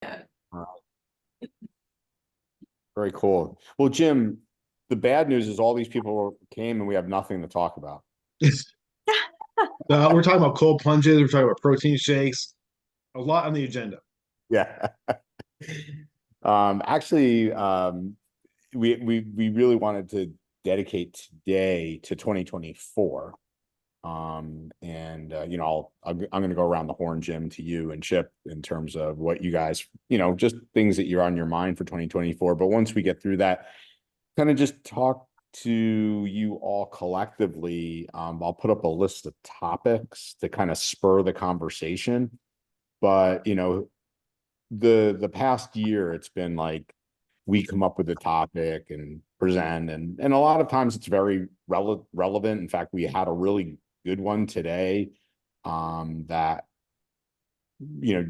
Yeah. Uh, Very cool. Well, Jim, the bad news is all these people came and we have nothing to talk about. We're talking about cold plunges. We're talking about protein shakes. A lot on the agenda. Yeah. Actually, we really wanted to dedicate today to 2024. And I'm going to go around the horn, Jim, to you and Chip in terms of what you guys, just things that you're on your mind for 2024. But once we get through that, kind of just talk to you all collectively. I'll put up a list of topics to kind of spur the conversation. But the past year, it's been like we come up with a topic and present, and a lot of times it's very relevant. In fact, we had a really good one today that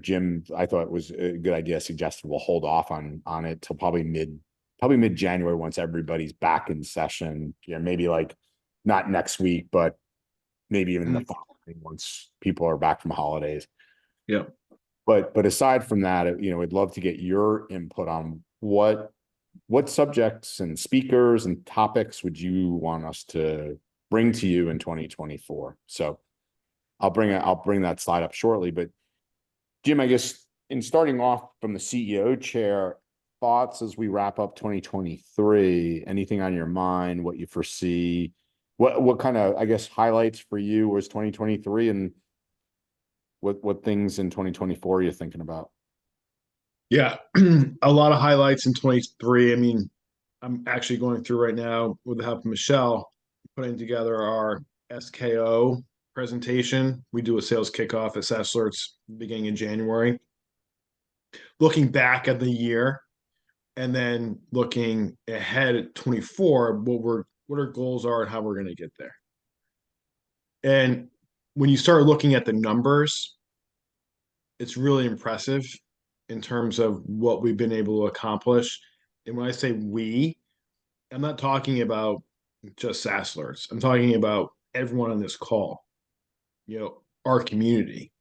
Jim, I thought was a good idea, suggested we'll hold off on it till probably mid January, once everybody's back in session. Maybe like not next week, but maybe even the following, once people are back from holidays. Yeah. But aside from that, I'd love to get your input on what subjects and speakers and topics would you want us to bring to you in 2024. So I'll bring that slide up shortly. But Jim, I guess in starting off from the CEO chair, thoughts as we wrap up 2023, anything on your mind, what you foresee, what kind of, I guess, highlights for you was 2023, and what things in 2024 you're thinking about? Yeah. A lot of highlights in 23. I mean, I'm actually going through right now with the help of Michelle, putting together our SKO presentation. We do a sales kickoff at SaaS Alerts beginning in January. Looking back at the year and then looking ahead at 24, what our goals are and how we're going to get there. And when you start looking at the numbers, it's really impressive in terms of what we've been able to accomplish. And when I say we, I'm not talking about just SaaS alerts. I'm talking about everyone on this call, our community.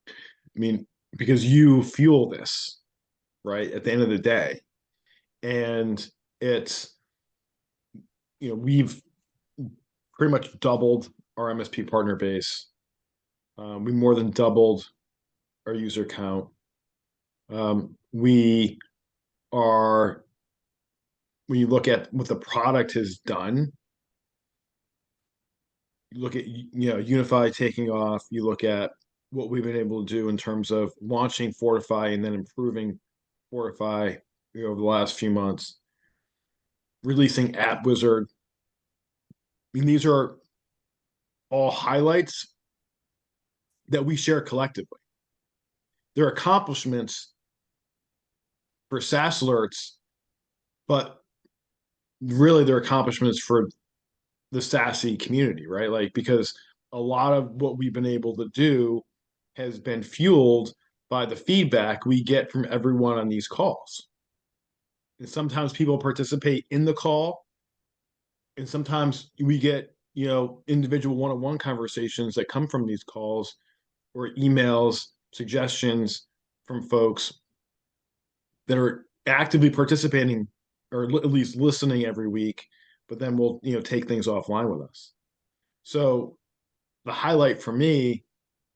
I mean, because you fuel this, right? At the end of the day. And it's, we've pretty much doubled our MSP partner base. We more than doubled our user count. We are, when you look at what the product has done, you look at Unify taking off, you look at what we've been able to do in terms of launching Fortify and then improving Fortify over the last few months, releasing App Wizard. I mean, these are all highlights that we share collectively. They're accomplishments for SaaS alerts, but really they're accomplishments for the SASE community, right? Like, because a lot of what we've been able to do has been fueled by the feedback we get from everyone on these calls. And sometimes people participate in the call, and sometimes we get, individual one-on-one conversations that come from these calls or emails, suggestions from folks that are actively participating or at least listening every week, but then we'll, take things offline with us. So the highlight for me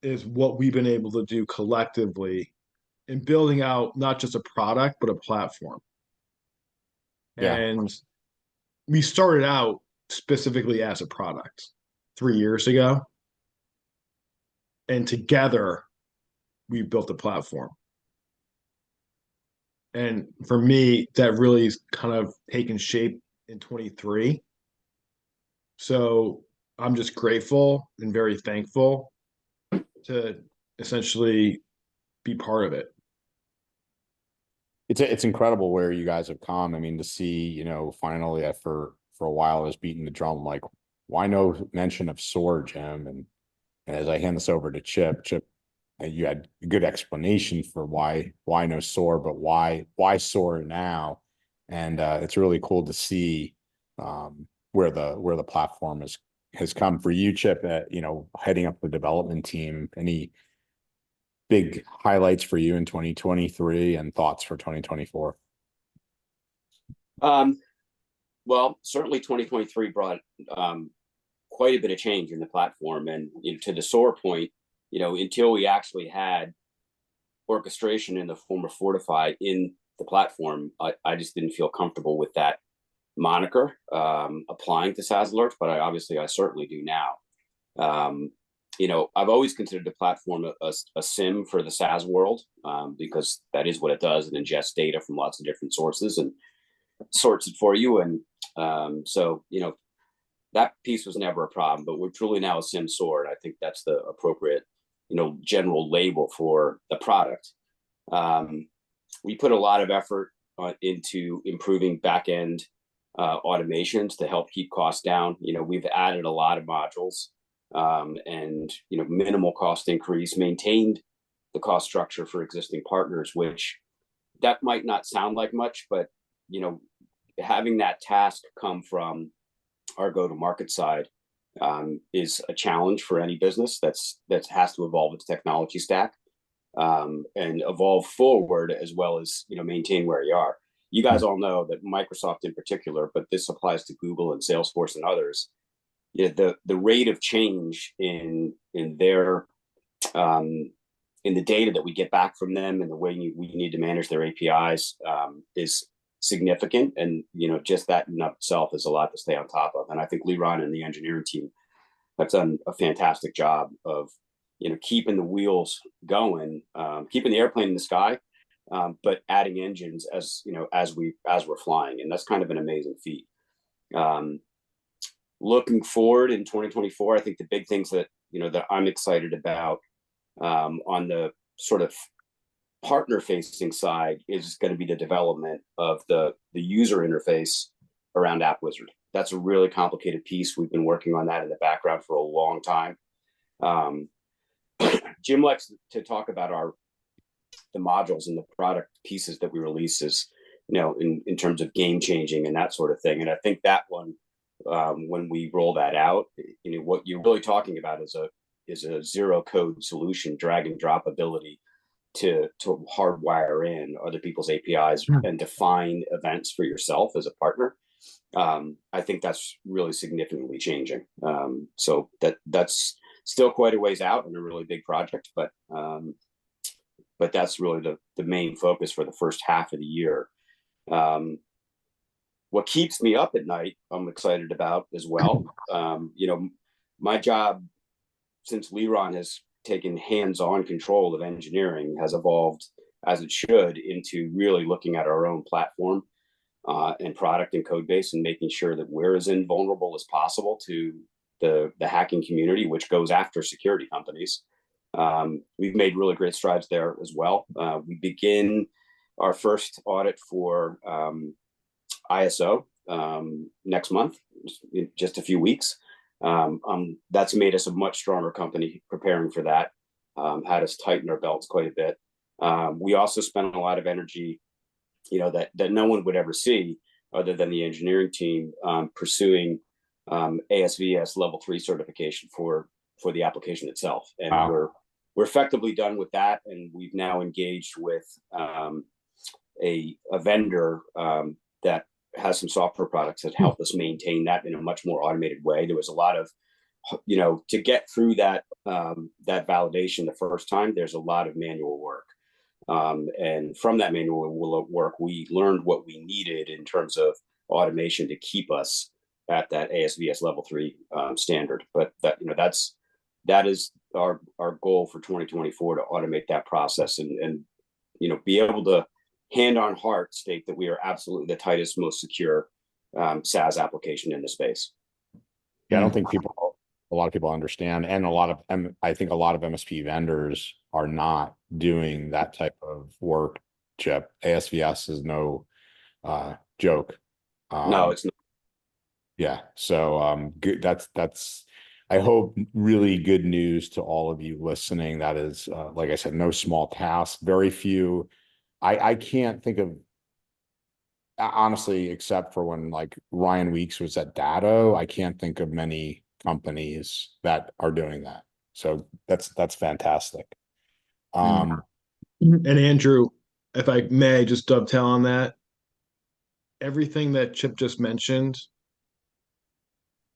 is what we've been able to do collectively in building out not just a product, but a platform. Yeah. And we started out specifically as a product 3 years ago. And together we built a platform. And for me, that really is kind of taken shape in 23. So I'm just grateful and very thankful to essentially be part of it. It's incredible where you guys have come. I mean, to see, finally for a while I was beating the drum, like, why no mention of SOAR, Jim? And as I hand this over to Chip, you had a good explanation for why no SOAR, but why SOAR now? And it's really cool to see where the platform has come for you, Chip. Heading up the development team. big highlights for you in 2023 and thoughts for 2024? Well, certainly 2023 brought quite a bit of change in the platform. And to the sore point, until we actually had orchestration in the form of Fortify in the platform, I just didn't feel comfortable with that moniker applying to SaaS alerts, but I certainly do now. I've always considered the platform a SIM for the SaaS world, because that is what it does. It ingests data from lots of different sources and sorts it for you. And so, that piece was never a problem, but we're truly now a SIM sword. I think that's the appropriate, general label for the product. We put a lot of effort into improving back-end automations to help keep costs down. We've added a lot of modules, and minimal cost increase, maintained the cost structure for existing partners, which that might not sound like much, but having that task come from our go-to-market side is a challenge for any business that has to evolve its technology stack, and evolve forward, as well as maintain where you are. You guys all know that Microsoft in particular, but this applies to Google and Salesforce and others. The rate of change in their in the data that we get back from them and the way we need to manage their APIs is significant. And, just that in and of itself is a lot to stay on top of. And I think Liron and the engineering team have done a fantastic job of, keeping the wheels going, keeping the airplane in the sky, but adding engines as we're flying. And that's kind of an amazing feat. Looking forward in 2024, I think the big things that, that I'm excited about on the sort of partner facing side is going to be the development of the user interface around App Wizard. That's a really complicated piece. We've been working on that in the background for a long time. Jim likes to talk about the modules and the product pieces that we release is, in terms of game changing and that sort of thing. And I think that one, when we roll that out, what you're really talking about is a zero code solution, drag and drop ability to hardwire in other people's APIs and define events for yourself as a partner. I think that's really significantly changing. So that's still quite a ways out and a really big project, but that's really the main focus for the first half of the year. What keeps me up at night, I'm excited about as well. My job, since Liron has taken hands-on control of engineering, has evolved, as it should, into really looking at our own platform and product and code base, and making sure that we're as invulnerable as possible to the hacking community, which goes after security companies. We've made really great strides there as well. We begin our first audit for ISO next month, just a few weeks. That's made us a much stronger company preparing for that, had us tighten our belts quite a bit. We also spent a lot of energy, that no one would ever see other than the engineering team, pursuing ASVS Level 3 certification for the application itself. And we're effectively done with that. And we've now engaged with a vendor that has some software products that help us maintain that in a much more automated way. There was a lot of, to get through that validation the first time, there's a lot of manual work. And from that manual work, we learned what we needed in terms of automation to keep us at that ASVS Level 3 standard. But that is our goal for 2024, to automate that process and be able to hand on heart state that we are absolutely the tightest, most secure SaaS application in the space. Yeah, I don't think a lot of people understand, and I think a lot of MSP vendors are not doing that type of work. Chip, ASVS is no joke. No, it's not. Yeah, so good. That's I hope really good news to all of you listening. That is, like I said, no small task. Very few. I can't think of, honestly, except for when like Ryan Weeks was at Datto, I can't think of many companies that are doing that. So that's fantastic. And Andrew, if I may just dovetail on that, everything that Chip just mentioned,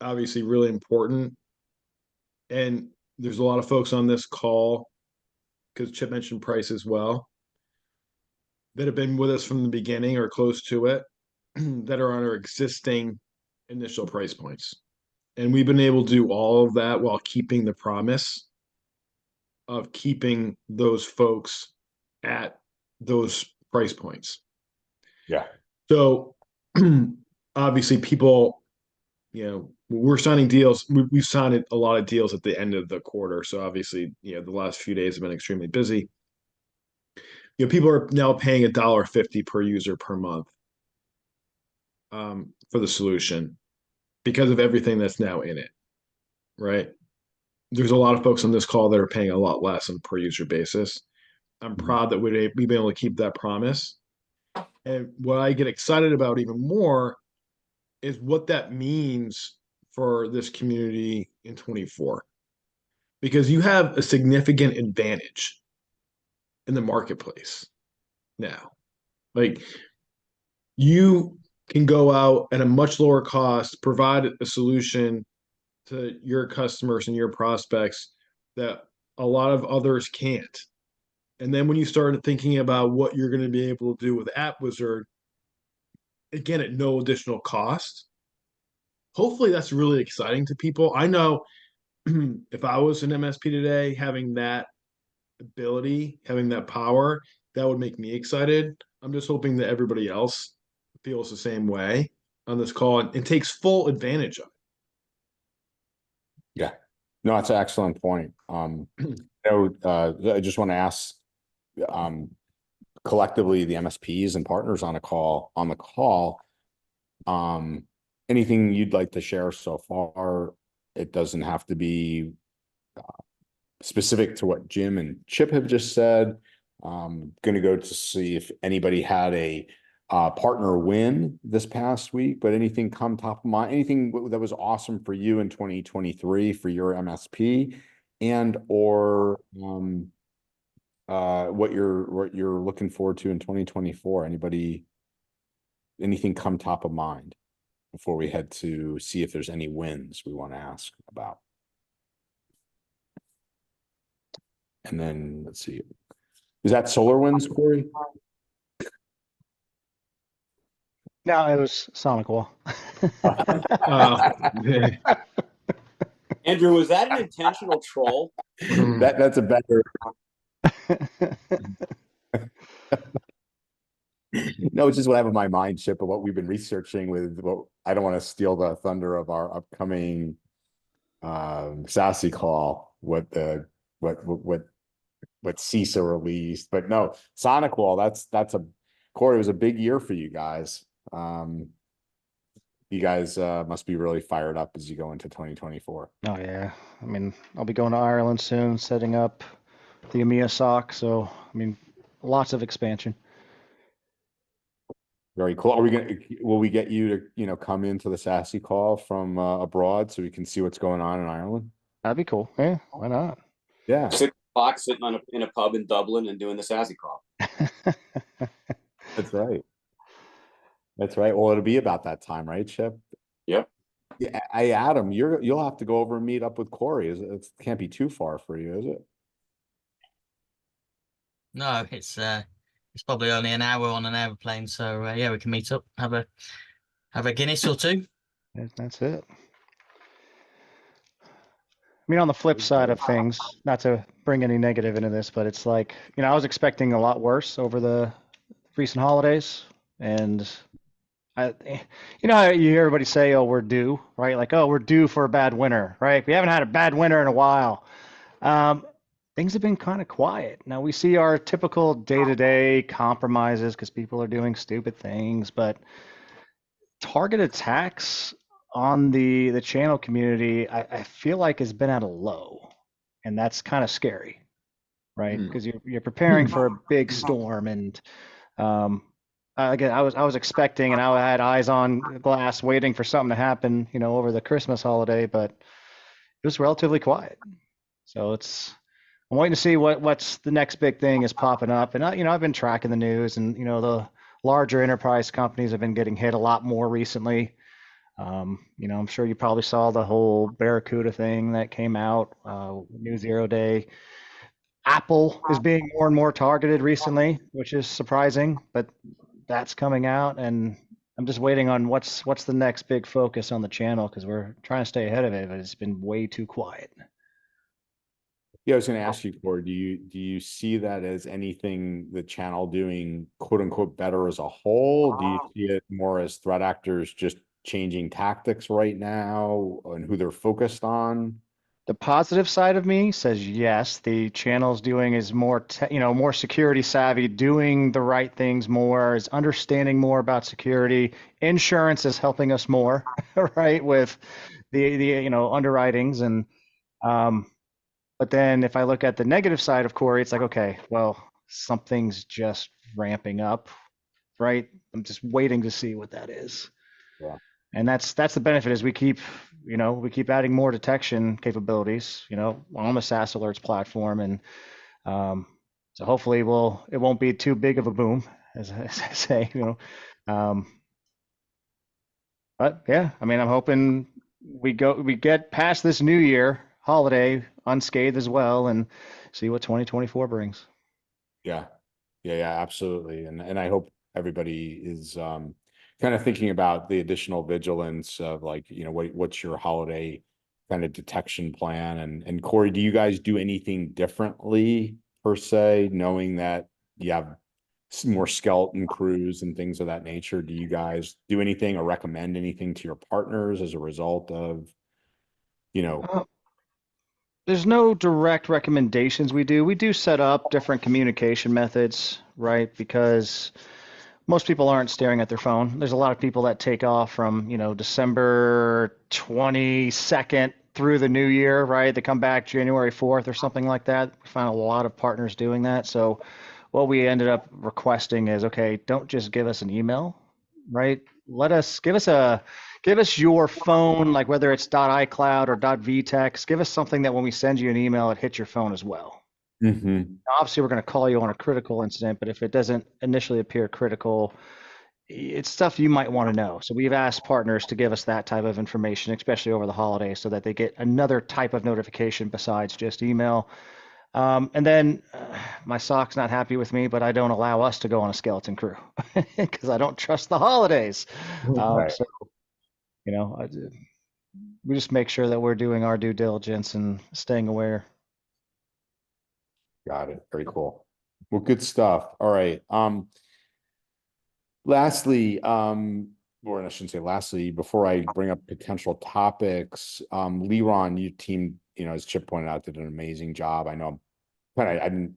obviously really important. And there's a lot of folks on this call, because Chip mentioned price as well, that have been with us from the beginning or close to it, that are on our existing initial price points. And we've been able to do all of that while keeping the promise of keeping those folks at those price points. Yeah. So obviously people, we're signing deals. We've signed a lot of deals at the end of the quarter. So obviously, the last few days have been extremely busy. People are now paying $1.50 per user per month for the solution because of everything that's now in it, right? There's a lot of folks on this call that are paying a lot less on a per user basis. I'm proud that we've been able to keep that promise. And what I get excited about even more is what that means for this community in 24. Because you have a significant advantage in the marketplace now. Like, you can go out at a much lower cost, provide a solution to your customers and your prospects that a lot of others can't. And then when you start thinking about what you're going to be able to do with App Wizard, again, at no additional cost, hopefully that's really exciting to people. I know if I was an MSP today, having that ability, having that power, that would make me excited. I'm just hoping that everybody else feels the same way on this call and takes full advantage of it. Yeah. No, that's an excellent point. I just want to ask, collectively, the MSPs and partners on the call, anything you'd like to share so far? It doesn't have to be specific to what Jim and Chip have just said. Going to go to see if anybody had a partner win this past week, but anything come top of mind, anything that was awesome for you in 2023 for your MSP, and or what you're looking forward to in 2024. Anything come top of mind before we head to see if there's any wins we want to ask about? And then let's see, is that SolarWinds, Corey? No, it was Sonic Wall. Andrew, was that an intentional troll? That's a better. No, it's just what I have in my mind, Chip, of what we've been researching with what I don't want to steal the thunder of our upcoming SASE call, what CISA released. But no, Sonic Wall, Corey, it was a big year for you guys. You guys must be really fired up as you go into 2024. Oh yeah, I mean, I'll be going to Ireland soon, setting up the EMEA SOC. So I mean, lots of expansion. Very cool. Will we get you to come into the SASE call from abroad so we can see what's going on in Ireland? That'd be cool. Yeah, why not? Yeah. 6 o'clock sitting in a pub in Dublin and doing the SASE call. That's right. That's right. Well, it'll be about that time, right, Chip? Yep. Yeah. Hey, Adam, you'll have to go over and meet up with Corey. It can't be too far for you, is it? No, it's probably only an hour on an airplane, so yeah, we can meet up, have a Guinness or two. That's it. I mean, on the flip side of things, not to bring any negative into this, but it's like, I was expecting a lot worse over the recent holidays, and how you hear everybody say, "Oh, we're due," right? Like, "Oh, we're due for a bad winter," right? We haven't had a bad winter in a while. Things have been kind of quiet. Now we see our typical day-to-day compromises because people are doing stupid things, but target attacks on the channel community, I feel like has been at a low, and that's kind of scary, right? Because you're preparing for a big storm, and again, I was expecting, and I had eyes on glass, waiting for something to happen, over the Christmas holiday, but it was relatively quiet. So I'm waiting to see what's the next big thing is popping up. And I've been tracking the news, and the larger enterprise companies have been getting hit a lot more recently. I'm sure you probably saw the whole Barracuda thing that came out, New Zero Day. Apple is being more and more targeted recently, which is surprising, but that's coming out, and I'm just waiting on what's the next big focus on the channel, because we're trying to stay ahead of it, but it's been way too quiet. Yeah, I was going to ask you, Corey, do you see that as anything the channel doing quote unquote better as a whole? Do you see it more as threat actors just changing tactics right now and who they're focused on? The positive side of me says yes, the channel's doing is more more security savvy, doing the right things more, is understanding more about security. Insurance is helping us more, right, with the underwritings. And but then if I look at the negative side of Corey, it's like, okay, well, something's just ramping up, right? I'm just waiting to see what that is. Yeah. And that's the benefit, is we keep adding more detection capabilities, on the SaaS alerts platform. And so hopefully it won't be too big of a boom, as I say, but yeah, I mean, I'm hoping we get past this new year holiday unscathed as well, and see what 2024 brings. Yeah. Yeah, absolutely. And I hope everybody is kind of thinking about the additional vigilance of, like, what's your holiday kind of detection plan? And Corey, do you guys do anything differently per se, knowing that you have more skeleton crews and things of that nature? Do you guys do anything or recommend anything to your partners as a result of, There's no direct recommendations we do. We do set up different communication methods, right? Because most people aren't staring at their phone. There's a lot of people that take off from, December 22nd through the new year, right? They come back January 4th or something like that. We find a lot of partners doing that. So what we ended up requesting is, okay, don't just give us an email, right? Give us your phone, like whether it's .iCloud or .vtext. Give us something that when we send you an email, it hits your phone as well. Mm-hmm. Obviously, we're going to call you on a critical incident, but if it doesn't initially appear critical, it's stuff you might want to know. So we've asked partners to give us that type of information, especially over the holidays, so that they get another type of notification besides just email. And then my SOC's not happy with me, but I don't allow us to go on a skeleton crew because I don't trust the holidays. Right. So, we just make sure that we're doing our due diligence and staying aware. Got it. Very cool. Well, good stuff. All right. Lastly, or I shouldn't say lastly, before I bring up potential topics, Liron, your team, as Chip pointed out, did an amazing job. I know I didn't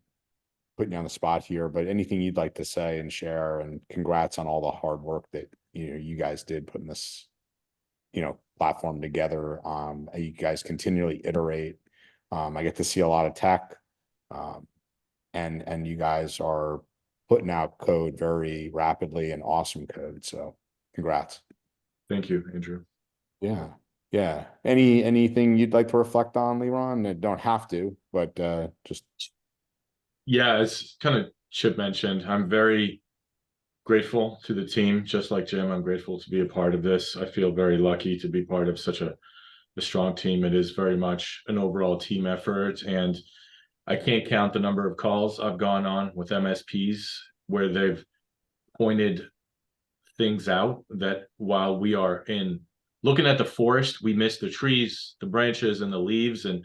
put you on the spot here, but anything you'd like to say and share, and congrats on all the hard work that, you guys did putting this, platform together. You guys continually iterate. I get to see a lot of tech, and you guys are putting out code very rapidly and awesome code. So congrats. Thank you, Andrew. Yeah. Yeah. Anything you'd like to reflect on, Liron? Don't have to, but just. Yeah, as kind of Chip mentioned, I'm very grateful to the team. Just like Jim, I'm grateful to be a part of this. I feel very lucky to be part of such a strong team. It is very much an overall team effort, and I can't count the number of calls I've gone on with MSPs where they've pointed things out that while we are looking at the forest, we miss the trees, the branches, and the leaves, and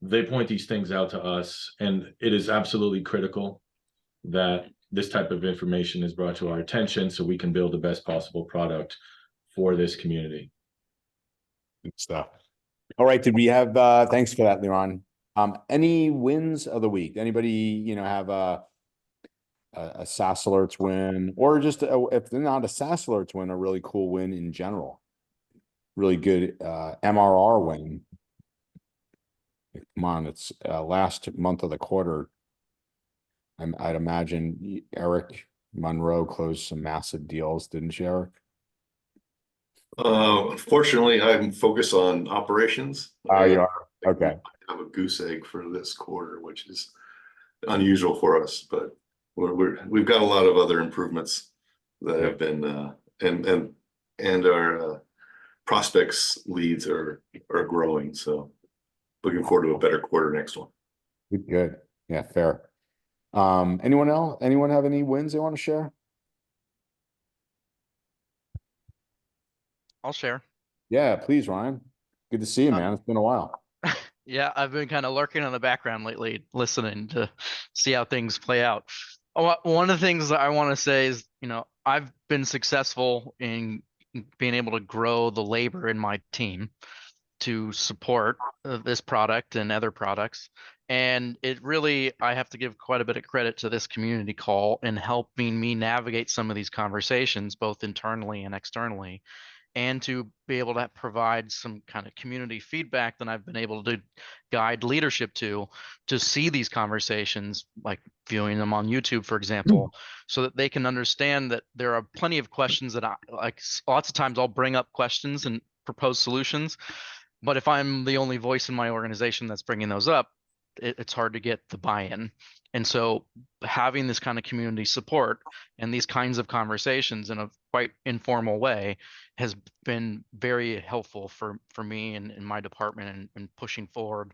they point these things out to us. And it is absolutely critical that this type of information is brought to our attention so we can build the best possible product for this community. Good stuff. All right. Did we have, thanks for that, Liron. Any wins of the week? Anybody, have a SaaS alerts win, or just if they're not a SaaS alerts win, a really cool win in general? Really good MRR win. Come on, it's last month of the quarter. I'd imagine Eric Monroe closed some massive deals, didn't you, Eric? Unfortunately, I'm focused on operations. Oh, you are? Okay. have a goose egg for this quarter, which is unusual for us, but we've got a lot of other improvements that have been and our prospects leads are growing. So looking forward to a better quarter next one. Good. Yeah, fair. Anyone else? Anyone have any wins they want to share? I'll share. Yeah, please, Ryan. Good to see you, man. It's been a while. Yeah, I've been kind of lurking in the background lately, listening to see how things play out. One of the things that I want to say is, I've been successful in being able to grow the labor in my team to support this product and other products. And it really, I have to give quite a bit of credit to this community call in helping me navigate some of these conversations, both internally and externally, and to be able to provide some kind of community feedback that I've been able to guide leadership to see these conversations, like viewing them on YouTube, for example, so that they can understand that there are plenty of questions that lots of times I'll bring up questions and propose solutions. But if I'm the only voice in my organization that's bringing those up, it's hard to get the buy-in. And so having this kind of community support and these kinds of conversations in a quite informal way has been very helpful for me and in my department and pushing forward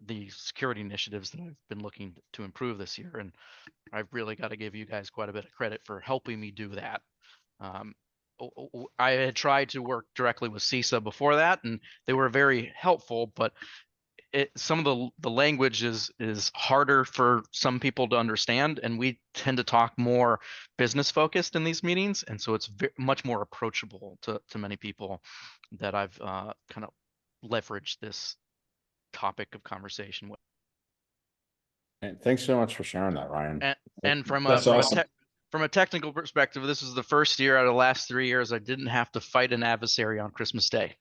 the security initiatives that I've been looking to improve this year. And I've really got to give you guys quite a bit of credit for helping me do that. I had tried to work directly with CISA before that, and they were very helpful, but some of the language is harder for some people to understand, and we tend to talk more business focused in these meetings, and so it's much more approachable to many people that I've kind of leveraged this topic of conversation with. And thanks so much for sharing that, Ryan. And from That's awesome. From a technical perspective, this is the first year out of the last 3 years I didn't have to fight an adversary on Christmas Day.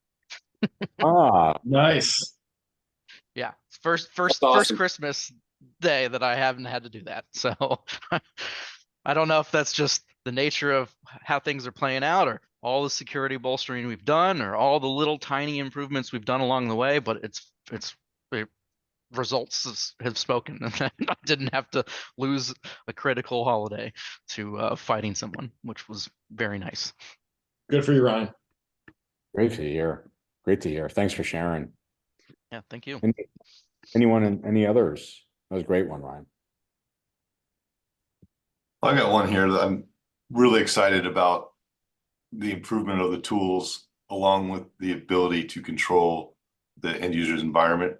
Nice. Yeah, first awesome. Christmas Day that I haven't had to do that. So I don't know if that's just the nature of how things are playing out, or all the security bolstering we've done, or all the little tiny improvements we've done along the way, but results have spoken. I didn't have to lose a critical holiday to fighting someone, which was very nice. Good for you, Ryan. Great to hear. Great to hear. Thanks for sharing. Yeah, thank you. Any others? That was a great one, Ryan. I got one here that I'm really excited about, the improvement of the tools along with the ability to control the end user's environment.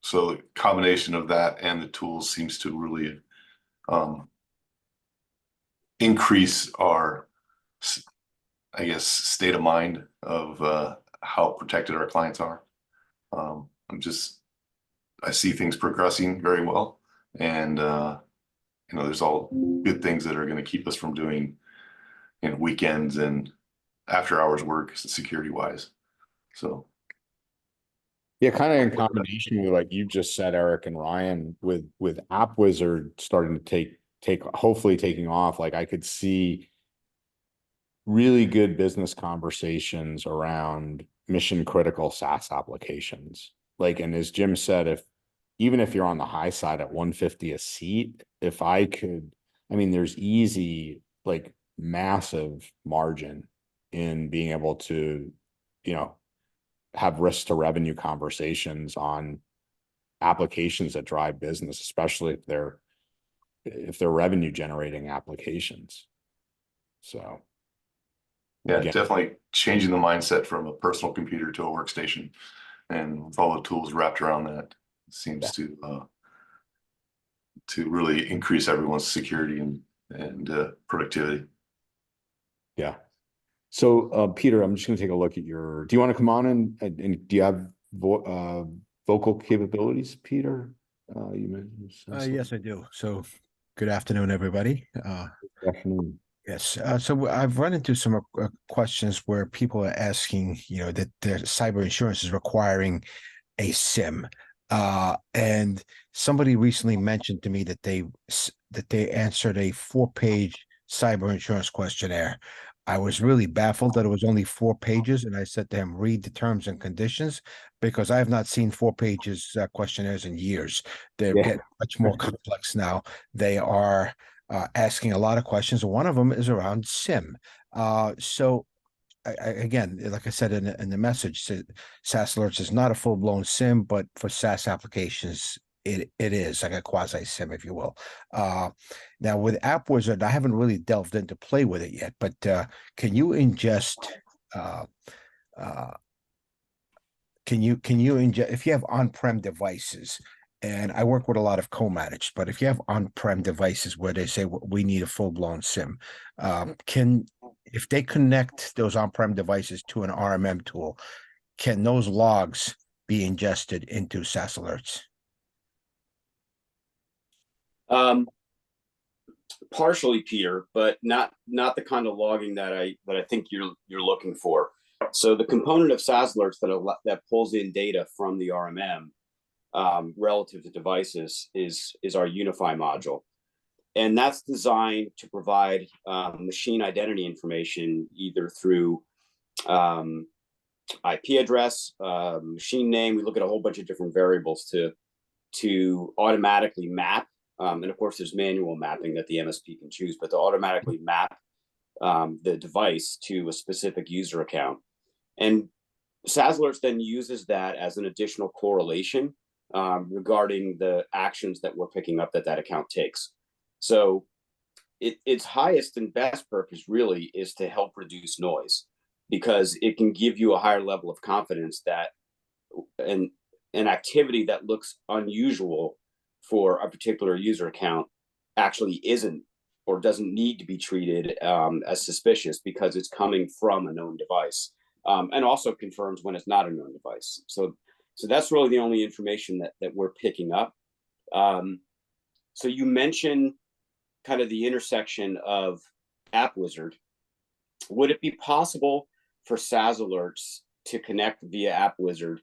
So the combination of that and the tools seems to really increase our, I guess, state of mind of how protected our clients are. I see things progressing very well, and there's all good things that are going to keep us from doing weekends and after hours work security wise. So yeah, kind of in combination with, like you just said, Eric and Ryan, with App Wizard starting to hopefully taking off. Like I could see really good business conversations around mission critical SaaS applications. Like, and as Jim said, even if you're on the high side at 150 a seat, there's easy, like massive margin in being able to, have risk to revenue conversations on applications that drive business, especially if they're revenue generating applications. So yeah, definitely changing the mindset from a personal computer to a workstation, and with all the tools wrapped around that, seems to really increase everyone's security and productivity. Yeah. So Peter, I'm just going to take a look at do you want to come on and do you have vocal capabilities, Peter? You mentioned. Yes, I do. So good afternoon, everybody. Good afternoon. Yes. So I've run into some questions where people are asking, that their cyber insurance is requiring a SIM. And somebody recently mentioned to me that they answered a 4-page cyber insurance questionnaire. I was really baffled that it was only 4 pages, and I said to him, read the terms and conditions, because I have not seen 4 pages questionnaires in years. They're Yeah. getting much more complex now. They are asking a lot of questions. One of them is around SIM. So again, like I said in the message, SaaS Alerts is not a full-blown SIM, but for SaaS applications, it is like a quasi SIM, if you will. Now with App Wizard, I haven't really delved into play with it yet, but can you ingest? Can you ingest if you have on-prem devices? And I work with a lot of co-managed, but if you have on-prem devices where they say we need a full-blown SIM, if they connect those on-prem devices to an RMM tool, can those logs be ingested into SaaS Alerts? Partially, Peter, but not the kind of logging that I think you're looking for. So the component of SaaS Alerts that pulls in data from the RMM relative to devices is our Unify module, and that's designed to provide machine identity information either through IP address, machine name. We look at a whole bunch of different variables to automatically map. And of course, there's manual mapping that the MSP can choose, but to automatically map the device to a specific user account. And SaaS Alerts then uses that as an additional correlation regarding the actions that we're picking up that account takes. So its highest and best purpose really is to help reduce noise, because it can give you a higher level of confidence that an activity that looks unusual for a particular user account actually isn't or doesn't need to be treated as suspicious because it's coming from a known device, and also confirms when it's not a known device. So that's really the only information that we're picking up. So you mentioned kind of the intersection of App Wizard. Would it be possible for SaaS Alerts to connect via App Wizard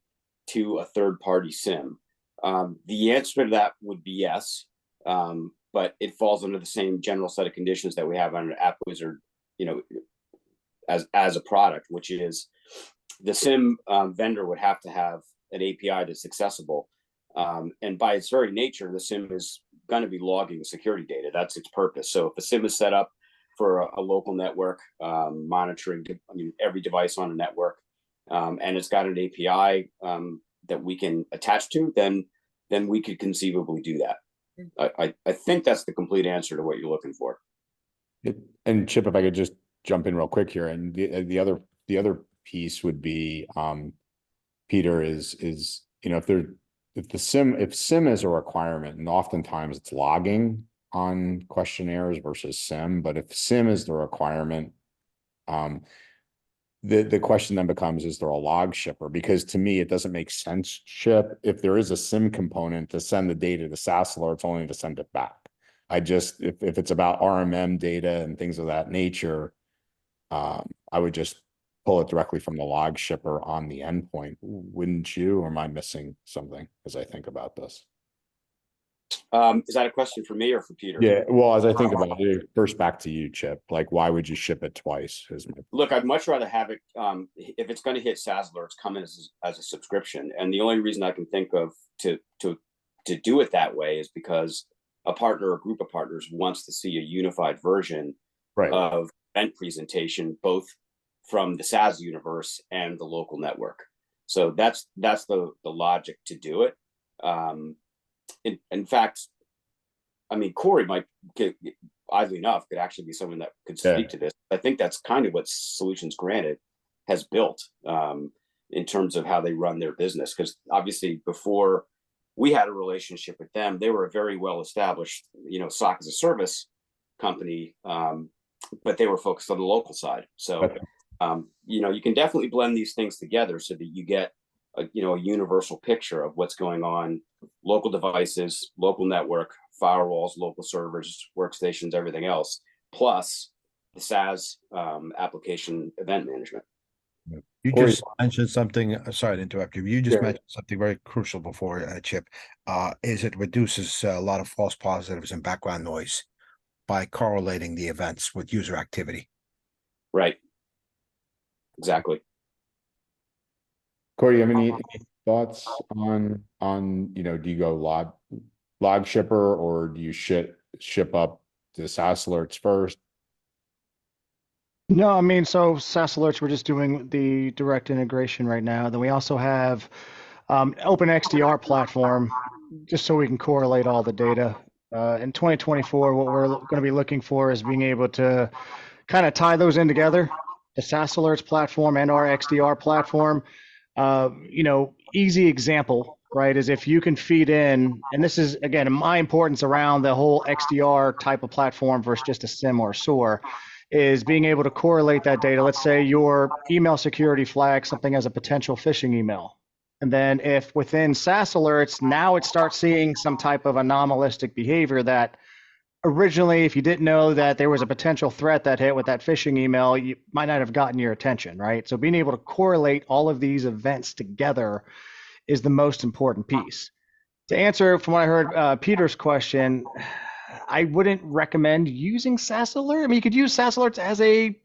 to a third-party SIM? The answer to that would be yes, but it falls under the same general set of conditions that we have under App Wizard, as a product, which is the SIM vendor would have to have an API that's accessible, and by its very nature, the SIM is going to be logging security data. That's its purpose. So if the SIM is set up for a local network, monitoring every device on a network, and it's got an API that we can attach to, then we could conceivably do that. I think that's the complete answer to what you're looking for. And Chip, if I could just jump in real quick here, and the other piece would be, Peter, is if SIM is a requirement, and oftentimes it's logging on questionnaires versus SIM, but if SIM is the requirement, the question then becomes, is there a log shipper? Because to me, it doesn't make sense, Chip, if there is a SIM component to send the data to SaaS Alerts only to send it back. If it's about RMM data and things of that nature, I would just pull it directly from the log shipper on the endpoint, wouldn't you? Or am I missing something as I think about this? Is that a question for me or for Peter? Yeah, well, as I think about it, first back to you, Chip. Like, why would you ship it twice? Look, I'd much rather have it, if it's going to hit SaaS Alerts, come in as a subscription. And the only reason I can think of to do it that way is because a partner or group of partners wants to see a unified version of event presentation, both from the SaaS universe and the local network. So that's the logic to do it. In fact, I mean, Corey might oddly enough, could actually be someone that could speak to this. I think that's kind of what Solutions Granted has built in terms of how they run their business. Because obviously, before we had a relationship with them, they were a very well established, SOC as a service company, but they were focused on the local side. So, you can definitely blend these things together so that you get a universal picture of what's going on: local devices, local network, firewalls, local servers, workstations, everything else, plus the SaaS application event management. You just mentioned something, sorry to interrupt you. You just mentioned something very crucial before, Chip, is it reduces a lot of false positives and background noise by correlating the events with user activity. Right. Exactly. Corey, you have any thoughts on, do you go log shipper, or do you ship up to SaaS alerts first? No, I mean, so SaaS alerts, we're just doing the direct integration right now. Then we also have open XDR platform, just so we can correlate all the data. In 2024, what we're going to be looking for is being able to kind of tie those in together, the SaaS alerts platform and our XDR platform. Easy example, right, is if you can feed in, and this is, again, my importance around the whole XDR type of platform versus just a SIM or SOAR, is being able to correlate that data. Let's say your email security flags something as a potential phishing email. And then if within SaaS alerts, now it starts seeing some type of anomalistic behavior that originally, if you didn't know that there was a potential threat that hit with that phishing email, you might not have gotten your attention, right? So being able to correlate all of these events together is the most important piece. To answer from what I heard Peter's question, I wouldn't recommend using SaaS Alert. I mean, you could use SaaS Alerts as a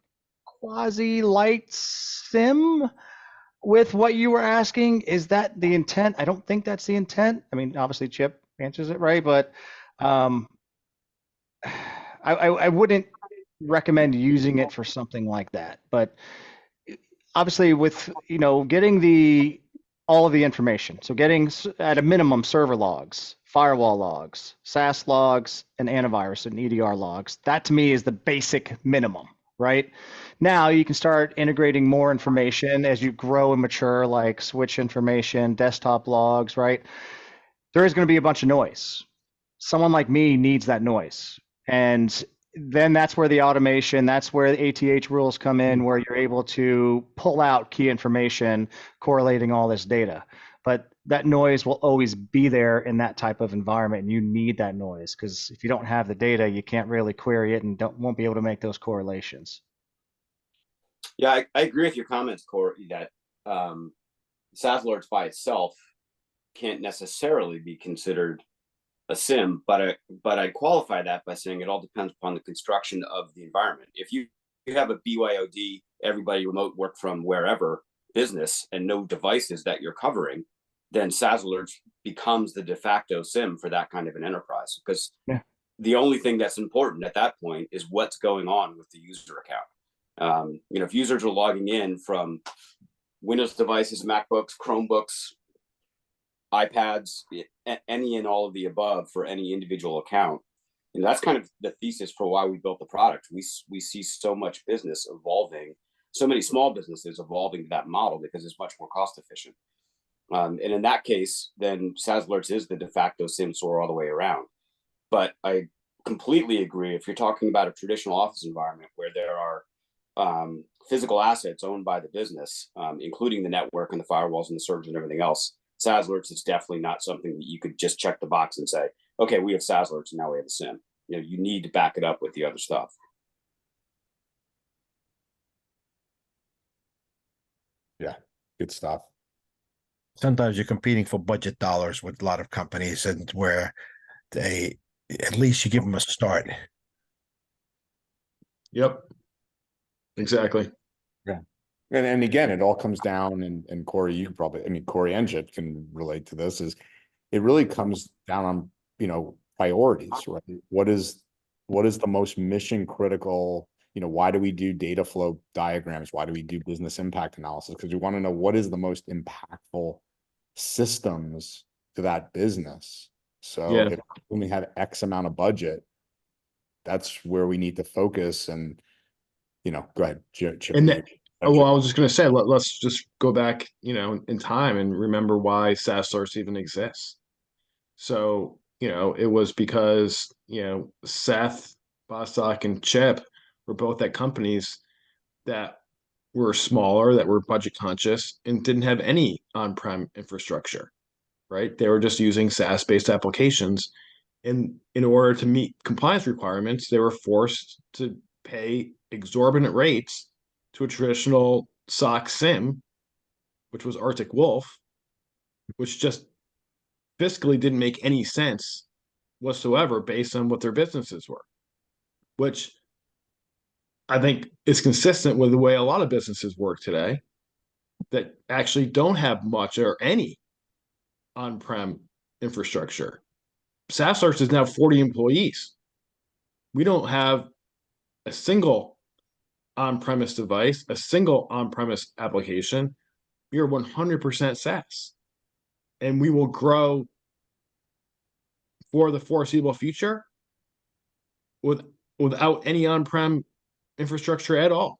quasi-light SIM with what you were asking. Is that the intent? I don't think that's the intent. I mean, obviously Chip answers it right, but I wouldn't recommend using it for something like that. But obviously with, getting all of the information, so getting at a minimum server logs, firewall logs, SaaS logs, and antivirus and EDR logs, that to me is the basic minimum, right? Now you can start integrating more information as you grow and mature, like switch information, desktop logs, right? There is going to be a bunch of noise. Someone like me needs that noise. And then that's where the automation, that's where the ATH rules come in, where you're able to pull out key information correlating all this data. But that noise will always be there in that type of environment, and you need that noise, because if you don't have the data, you can't really query it and won't be able to make those correlations. Yeah, I agree with your comments, Corey, that SaaS alerts by itself can't necessarily be considered a SIM, but I qualify that by saying it all depends upon the construction of the environment. If you have a BYOD, everybody remote work from wherever business, and no devices that you're covering, then SaaS alerts becomes the de facto SIM for that kind of an enterprise, because the only thing that's important at that point is what's going on with the user account. If users are logging in from Windows devices, MacBooks, Chromebooks, iPads, any and all of the above for any individual account, and that's kind of the thesis for why we built the product. We see so much business evolving, so many small businesses evolving to that model because it's much more cost efficient. And in that case, then SaaS alerts is the de facto SIM SOAR all the way around. But I completely agree, if you're talking about a traditional office environment where there are physical assets owned by the business, including the network and the firewalls and the servers and everything else, SaaS alerts is definitely not something that you could just check the box and say, okay, we have SaaS alerts and now we have a SIM. You need to back it up with the other stuff. Yeah, good stuff. Sometimes you're competing for budget dollars with a lot of companies, and where at least you give them a start. Yep. Exactly. Yeah. And again, it all comes down, and Corey, you probably, Corey and Chip can relate to this, is it really comes down on, priorities, right? What is the most mission critical, why do we do data flow diagrams? Why do we do business impact analysis? Because we want to know what is the most impactful systems to that business. So if we only have X amount of budget, that's where we need to focus. And, go ahead, Chip. And then, I was just going to say, let's just go back, in time and remember why SaaS alerts even exists. So, it was because, Seth, Bostock, and Chip were both at companies that were smaller, that were budget conscious, and didn't have any on-prem infrastructure, right? They were just using SaaS-based applications. And in order to meet compliance requirements, they were forced to pay exorbitant rates to a traditional SOC SIM, which was Arctic Wolf, which just fiscally didn't make any sense whatsoever based on what their businesses were. Which I think it's consistent with the way a lot of businesses work today that actually don't have much or any on-prem infrastructure. SaaS Search is now 40 employees. We don't have a single on-premise device, a single on-premise application. We are 100% SaaS. And we will grow for the foreseeable future without any on-prem infrastructure at all.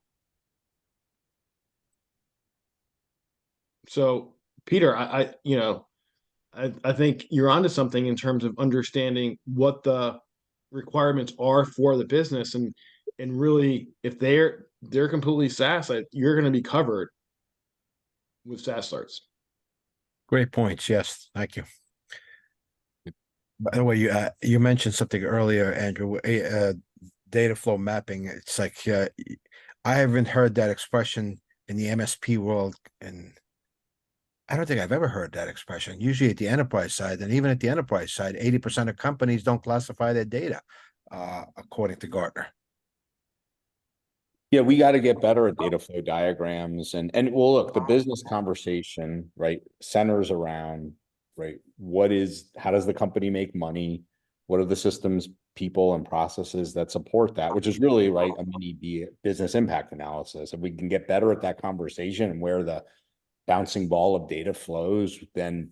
So, Peter, I think you're onto something in terms of understanding what the requirements are for the business, and really, if they're completely SaaS, you're going to be covered with SaaS starts. Great points. Yes, thank you. By the way, you mentioned something earlier, Andrew. Data flow mapping. It's like I haven't heard that expression in the MSP world, and I don't think I've ever heard that expression. Usually at the enterprise side, and even at the enterprise side, 80% of companies don't classify their data, according to Gartner. Yeah, we got to get better at data flow diagrams, and well, look, the business conversation, right, centers around, right, how does the company make money? What are the systems, people, and processes that support that? Which is really, right, a mini business impact analysis. If we can get better at that conversation and where the bouncing ball of data flows, then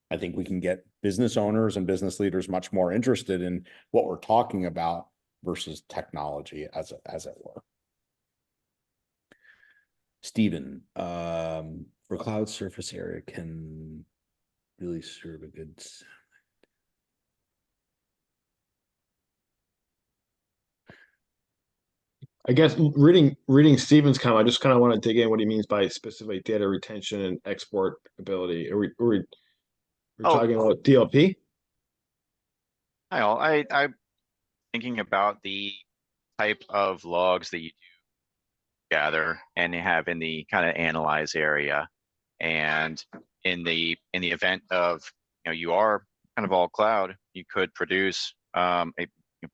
I think we can get business owners and business leaders much more interested in what we're talking about versus technology, as it were. Stephen, for cloud surface area can really serve a good. I guess reading Stephen's comment, I just kind of want to dig in what he means by specific data retention and export ability. Are we talking about DLP? I'm thinking about the type of logs that you gather and you have in the kind of analyze area, and in the event of you are kind of all cloud, you could produce a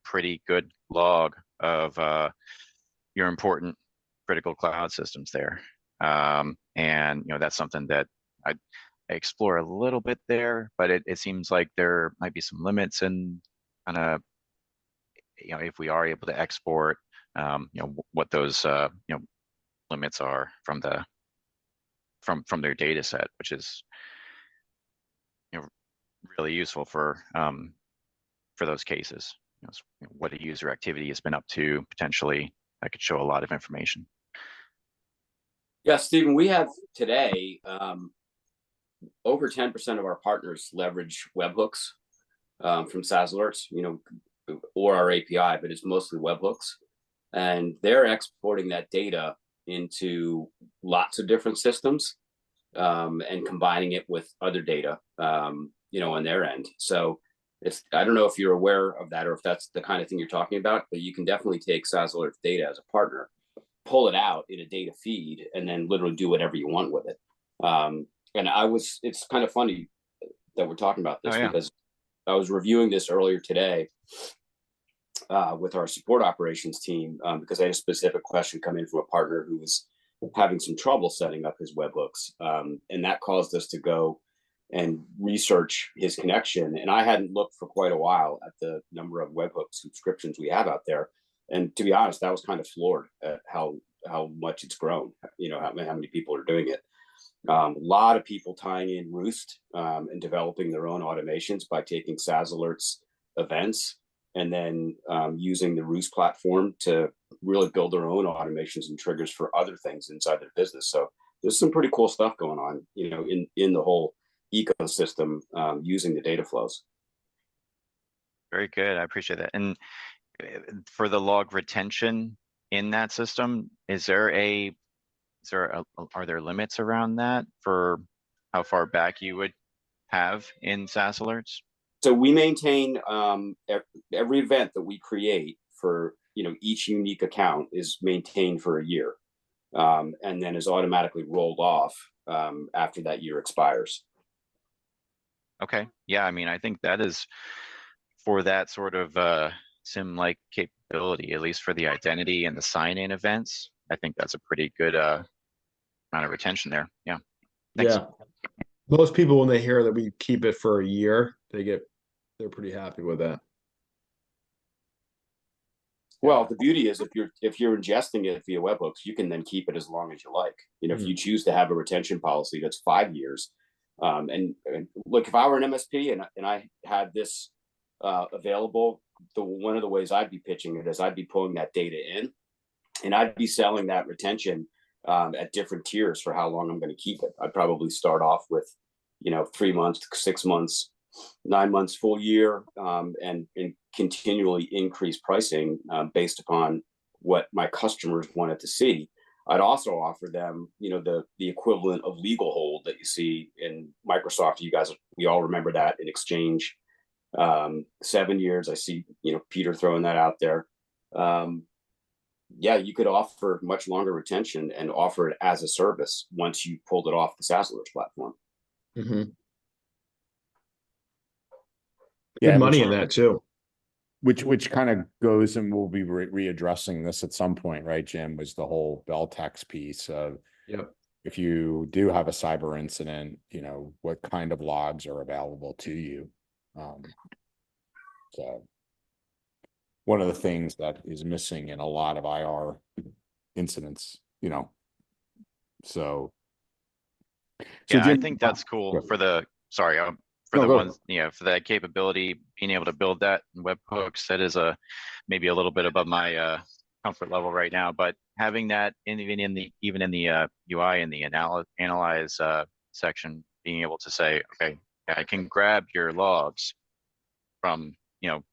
pretty good log of your important critical cloud systems there, and that's something that I explore a little bit there, but it seems like there might be some limits in kind of if we are able to export what those limits are from their data set, which is really useful for those cases. What a user activity has been up to, potentially that could show a lot of information. Yeah, Stephen, we have today over 10% of our partners leverage webhooks from SaaS alerts, or our API, but it's mostly webhooks, and they're exporting that data into lots of different systems and combining it with other data, on their end. So I don't know if you're aware of that or if that's the kind of thing you're talking about, but you can definitely take SaaS Alerts data as a partner, pull it out in a data feed, and then literally do whatever you want with it. And it's kind of funny that we're talking about this because I was reviewing this earlier today with our support operations team because I had a specific question come in from a partner who was having some trouble setting up his webhooks. And that caused us to go and research his connection. And I hadn't looked for quite a while at the number of webhook subscriptions we have out there. And to be honest, I was kind of floored at how much it's grown, how many people are doing it. A lot of people tying in Roost and developing their own automations by taking SaaS Alerts events and then using the Roost platform to really build their own automations and triggers for other things inside their business. So there's some pretty cool stuff going on, in the whole ecosystem using the data flows. Very good. I appreciate that. And for the log retention in that system, are there limits around that for how far back you would have in SaaS Alerts? So we maintain every event that we create for each unique account is maintained for a year, and then is automatically rolled off after that year expires. Okay. Yeah. I mean, I think that is for that sort of SIM-like capability, at least for the identity and the sign-in events. I think that's a pretty good amount of retention there. Yeah. Thanks. Yeah. Most people, when they hear that we keep it for a year, they're pretty happy with that. Well, the beauty is if you're ingesting it via webhooks, you can then keep it as long as you like. You know, if you choose to have a retention policy that's 5 years, and look, if I were an MSP and I had this available, one of the ways I'd be pitching it is I'd be pulling that data in, and I'd be selling that retention at different tiers for how long I'm going to keep it. I'd probably start off with, 3 months, 6 months, 9 months, full year, and continually increase pricing based upon what my customers wanted to see. I'd also offer them, the equivalent of legal hold that you see in Microsoft. We all remember that in Exchange, 7 years. I see, Peter throwing that out there. Yeah, you could offer much longer retention and offer it as a service once you pulled it off the SaaS Alerts platform. Mm-hmm. Yeah, Good money in that too. Which kind of goes, and we'll be readdressing this at some point, right, Jim? Was the whole bell text piece of, if you do have a cyber incident, what kind of logs are available to you? So one of the things that is missing in a lot of IR incidents, so Yeah, I Jim, think that's cool for for that capability, being able to build that in webhooks. That is maybe a little bit above my comfort level right now, but having that even in the UI and the analyze section, being able to say, okay, I can grab your logs from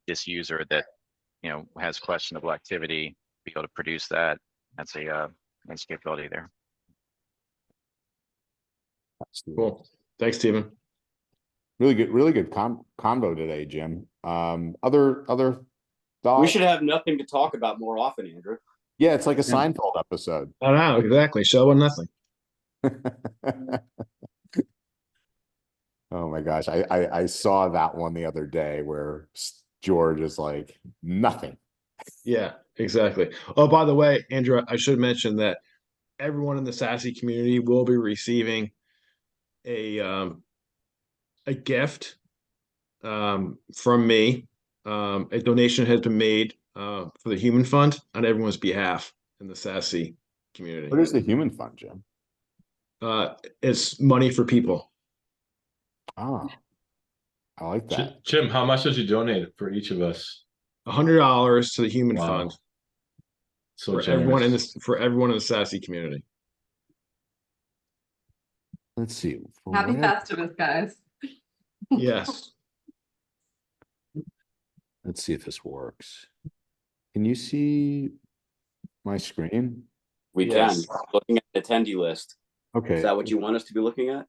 this user that has questionable activity, be able to produce that. That's a nice capability there. Cool. Thanks, Stephen. Really good convo today, Jim. Other thoughts? We should have nothing to talk about more often, Andrew. Yeah, it's like a Seinfeld episode. I know, exactly. Show and nothing. Oh my gosh, I saw that one the other day where George is like, nothing. Yeah, exactly. Oh, by the way, Andrew, I should mention that everyone in the SASE community will be receiving a gift from me. A donation has been made for the Human Fund on everyone's behalf in the SASE community. What is the Human Fund, Jim? It's money for people. Ah, I like that. Jim, how much did you donate for each of us? $100 to the Human Wow. Fund So for generous. everyone in the SASE community. Let's see. Happy Festivus, guys. Yes. Let's see if this works. Can you see my screen? We can. Looking at the attendee list. Okay. Is that what you want us to be looking at?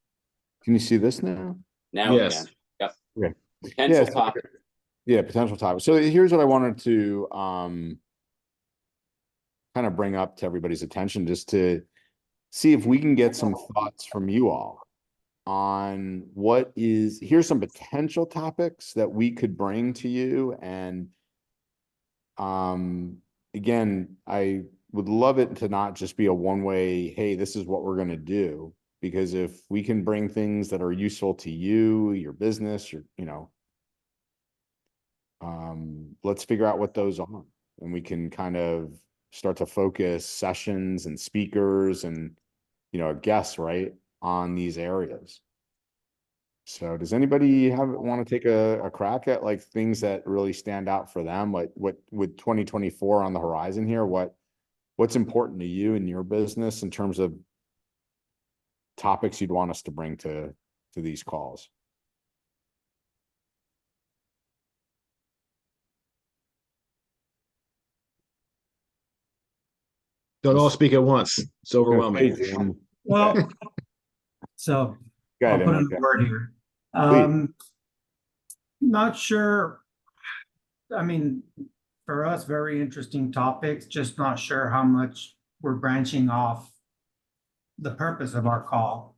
Can you see this now? Now Yes. we can. Yep. Okay. Potential Yeah, topic. Yeah, potential topic. So here's what I wanted to kind of bring up to everybody's attention, just to see if we can get some thoughts from you all on here's some potential topics that we could bring to you. And again, I would love it to not just be a one-way, hey, this is what we're going to do, because if we can bring things that are useful to you, your business, let's figure out what those are, and we can kind of start to focus sessions and speakers and guests right on these areas. So does anybody want to take a crack at like things that really stand out for them? Like what with 2024 on the horizon here, what's important to you in your business in terms of topics you'd want us to bring to these calls? Don't all speak at once. It's overwhelming. Okay, Well, so I'll put in a word here. Not sure. I mean, for us, very interesting topics, just not sure how much we're branching off the purpose of our call.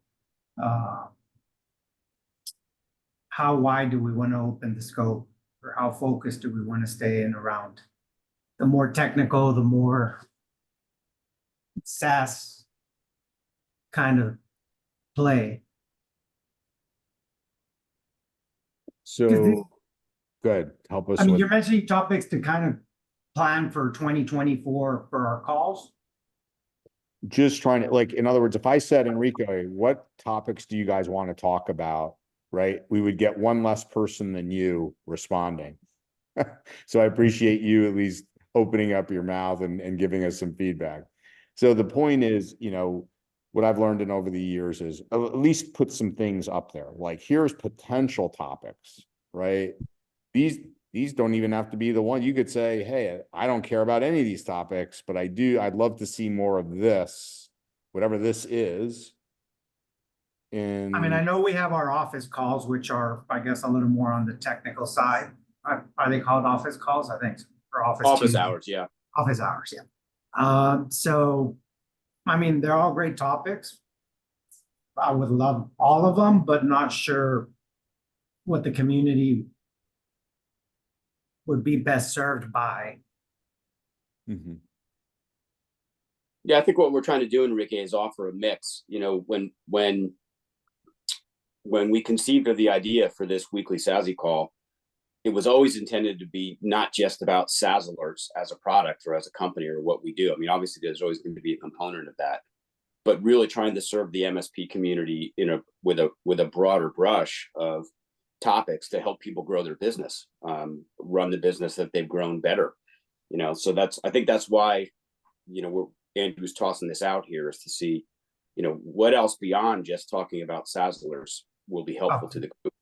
How wide do we want to open the scope, or how focused do we want to stay in around the more technical, the more SaaS kind of play. So good. Help us I mean, with you're mentioning topics to kind of plan for 2024 for our calls. just trying to, like, in other words, if I said, Enrique, what topics do you guys want to talk about? Right? We would get one less person than you responding. So I appreciate you at least opening up your mouth and giving us some feedback. So the point is, you know, what I've learned in over the years is at least put some things up there. Like, here's potential topics, right? These don't even have to be the one. You could say, hey, I don't care about any of these topics, but I'd love to see more of this, whatever this is. And I mean, I know we have our office calls, which are, I guess, a little more on the technical side. Are they called office calls? I think, or office Office Tuesday. hours, yeah. Office hours, yeah. So, I mean, they're all great topics. I would love all of them, but not sure what the community would be best served by. Mhm. Yeah, I think what we're trying to do, Enrique, is offer a mix. You know, when we conceived of the idea for this weekly SASE call, it was always intended to be not just about SaaS alerts as a product or as a company or what we do. I mean, obviously, there's always going to be a component of that, but really trying to serve the MSP community with a broader brush of topics to help people grow their business, run the business that they've grown better. You know, so I think that's why, you know, Andrew's tossing this out here, is to see, you know, what else beyond just talking about SaaS alerts will be helpful to the group.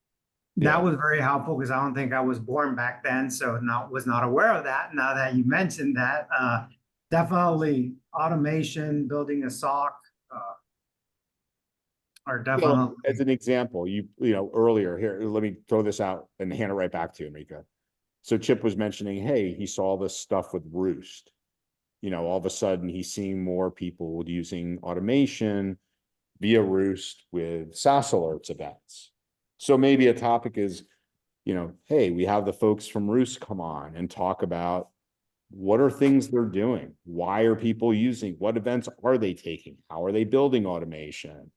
That was very helpful because I don't think I was born back then, so was not aware of that. Now that you mentioned that, definitely automation, building a SOC, are definitely. Well, as an example, you know, earlier here, let me throw this out and hand it right back to you, Enrique. So Chip was mentioning, hey, he saw this stuff with Roost. You know, all of a sudden he's seeing more people using automation via Roost with SaaS alerts events. So maybe a topic is, you know, hey, we have the folks from Roost come on and talk about what are things they're doing? Why are people using? What events are they taking? How are they building automation?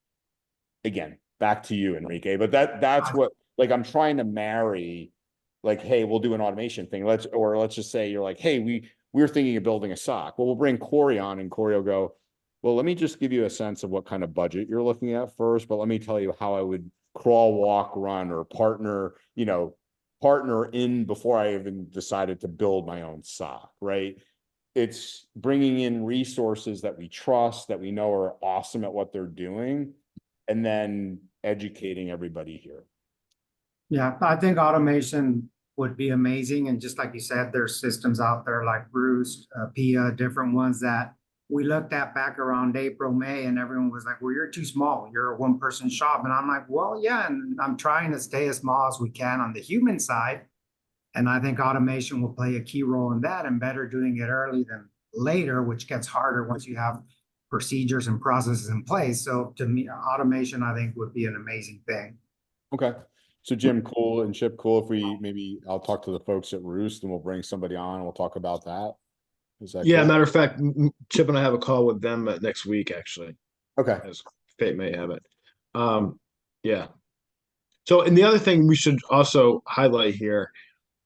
Again, back to you, Enrique, but that's what, like, I'm trying to marry, like, hey, we'll do an automation thing. Let's just say you're like, hey, we're thinking of building a SOC. Well, we'll bring Corey on, and Corey will go, well, let me just give you a sense of what kind of budget you're looking at first, but let me tell you how I would crawl, walk, run, or partner in before I even decided to build my own SOC, right? It's bringing in resources that we trust, that we know are awesome at what they're doing, and then educating everybody here. Yeah, I think automation would be amazing. And just like you said, there's systems out there like Roost, PIA, different ones that we looked at back around April, May, and everyone was like, well, you're too small. You're a one-person shop. And I'm like, well, yeah, and I'm trying to stay as small as we can on the human side. And I think automation will play a key role in that, and better doing it early than later, which gets harder once you have procedures and processes in place. So to me, automation, I think, would be an amazing thing. Okay. So Jim, cool, and Chip, cool. If maybe I'll talk to the folks at Roost and we'll bring somebody on and we'll talk about that. Is that Yeah, cool? matter of fact, Chip and I have a call with them next week, actually, Okay. as fate may have it. Yeah. So, and the other thing we should also highlight here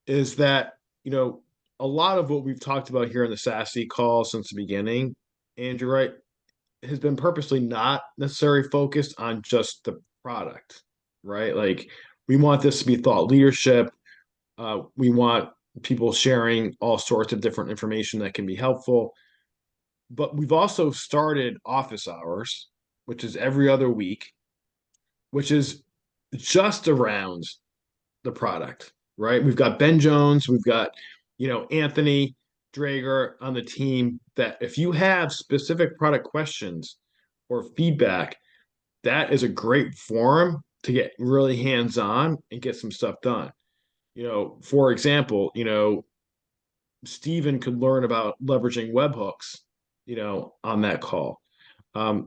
is that, you know, a lot of what we've talked about here in the SASE call since the beginning, Andrew, right, has been purposely not necessarily focused on just the product, right? Like, we want this to be thought leadership. We want people sharing all sorts of different information that can be helpful. But we've also started office hours, which is every other week, which is just around the product, right? We've got Ben Jones, we've got, you know, Anthony Drager on the team, that if you have specific product questions or feedback, that is a great forum to get really hands-on and get some stuff done. You know, for example, you know, Stephen could learn about leveraging webhooks, you know, on that call. We're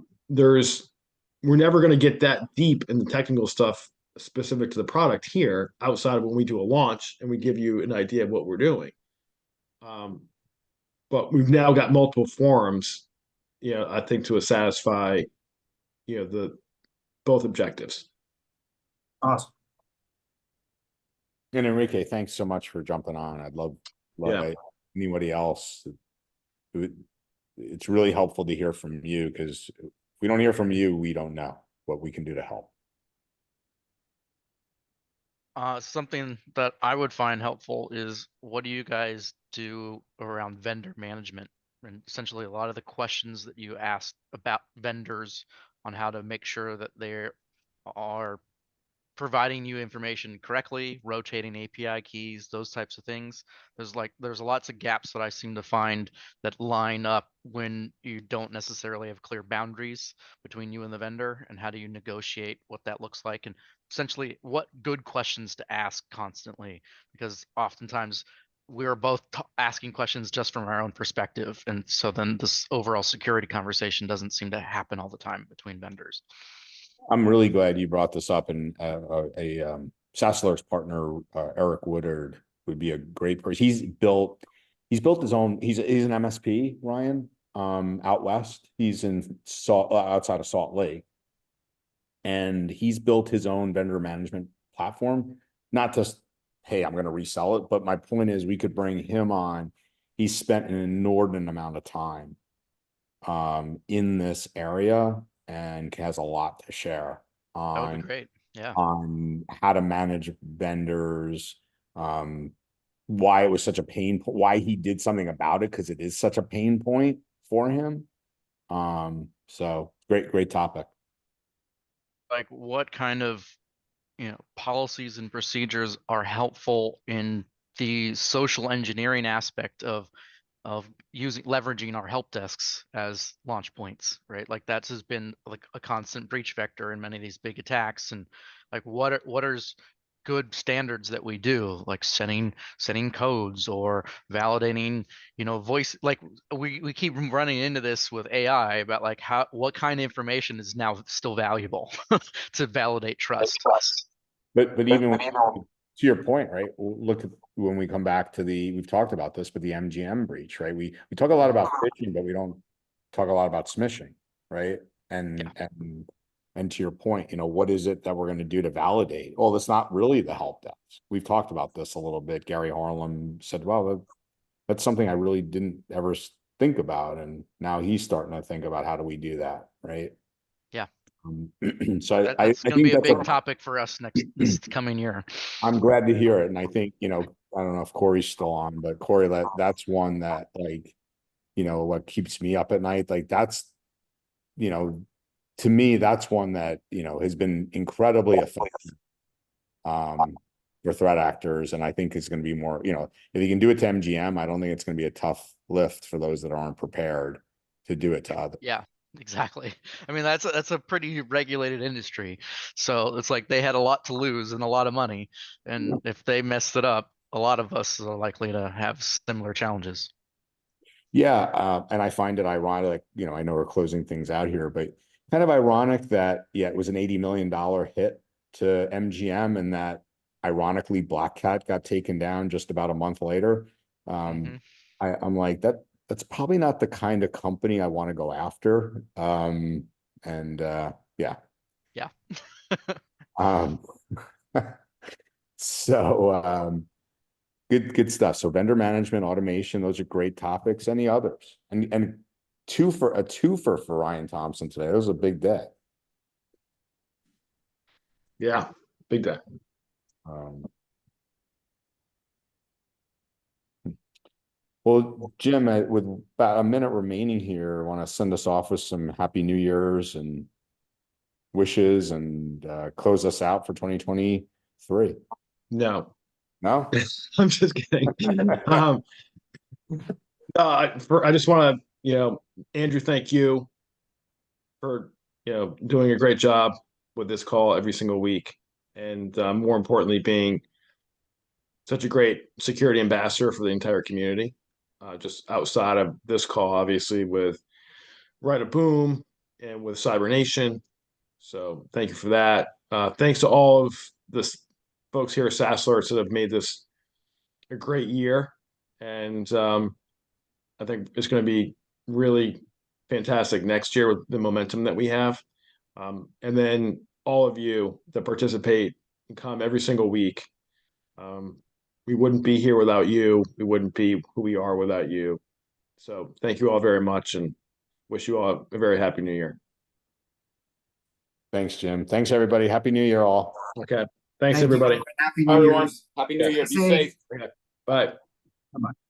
never going to get that deep in the technical stuff specific to the product here outside of when we do a launch and we give you an idea of what we're doing. but we've now got multiple forums, I think to satisfy, the both objectives. Awesome. And Enrique, thanks so much for jumping on. I'd love anybody else. It's really helpful to hear from you, because if we don't hear from you, we don't know what we can do to help. Something that I would find helpful is, what do you guys do around vendor management? And essentially a lot of the questions that you asked about vendors on how to make sure that they are providing you information correctly, rotating API keys, those types of things. There's lots of gaps that I seem to find that line up when you don't necessarily have clear boundaries between you and the vendor, and how do you negotiate what that looks like, and essentially what good questions to ask constantly, because oftentimes we're both asking questions just from our own perspective, and so then this overall security conversation doesn't seem to happen all the time between vendors. I'm really glad you brought this up, and SaaS Alert's partner, Eric Woodard, would be a great person. He's built his own. He's an MSP, Ryan, out west. He's in outside of Salt Lake, and he's built his own vendor management platform. Not just, hey, I'm going to resell it, but my point is, we could bring him on. He's spent an inordinate amount of time in this area, and has a lot to share That would on be great. Yeah. on how to manage vendors, why it was such a pain, why he did something about it, because it is such a pain point for him. So great topic. Like, what kind of policies and procedures are helpful in the social engineering aspect of leveraging our help desks as launch points, right? Like, that has been like a constant breach vector in many of these big attacks. And like, what are good standards that we do, like setting codes or validating, voice. Like, we keep running into this with AI about like what kind of information is now still valuable to validate trust. But even to your point, right? Look at when we come back to we've talked about this, but the MGM breach, right? We talk a lot about phishing, but we don't talk a lot about smishing, right? And to your point, what is it that we're going to do to validate? Well, that's not really the help desk. We've talked about this a little bit. Gary Harlem said, well, that's something I really didn't ever think about. And now he's starting to think about, how do we do that, right? Yeah. So that's going to be a big topic for us this coming year. I'm glad to hear it. And I think, I don't know if Corey's still on, but Corey, that's one that, like, what keeps me up at night. Like, that's, to me, that's one that, has been incredibly effective for threat actors. And I think it's going to be more, if you can do it to MGM, I don't think it's going to be a tough lift for those that aren't prepared to do it to others. Yeah. Exactly. I mean, that's a pretty regulated industry. So it's like they had a lot to lose and a lot of money. And if they messed it up, a lot of us are likely to have similar challenges. Yeah. And I find it ironic, I know we're closing things out here, but kind of ironic that, it was an $80 million hit to MGM, and that ironically Black Cat got taken down just about a month later. I'm like, that's probably not the kind of company I want to go after. Yeah. So good stuff. So vendor management, automation, those are great topics. Any others? And twofer for Ryan Thompson today. That was a big day. Yeah, big day. Well, Jim, with about a minute remaining here, I want to send us off with some Happy New Year's and wishes, and close us out for 2023. No, I'm just kidding. I just want to, Andrew, thank you for, doing a great job with this call every single week. And more importantly, being such a great security ambassador for the entire community. Just outside of this call, obviously, with Right a Boom and with Cyber Nation. So thank you for that. Thanks to all of the folks here at SaaS Alerts that have made this a great year. And I think it's going to be really fantastic next year with the momentum that we have. And then all of you that participate and come every single week. We wouldn't be here without you. We wouldn't be who we are without you. So thank you all very much and wish you all a very happy new year. Thanks, Jim. Thanks, everybody. Happy New Year, all. Okay. Thanks, Thank you. everybody. Happy Hi, New everyone. Year's. Happy New Year. Be Safe. safe. Bye. Bye-bye.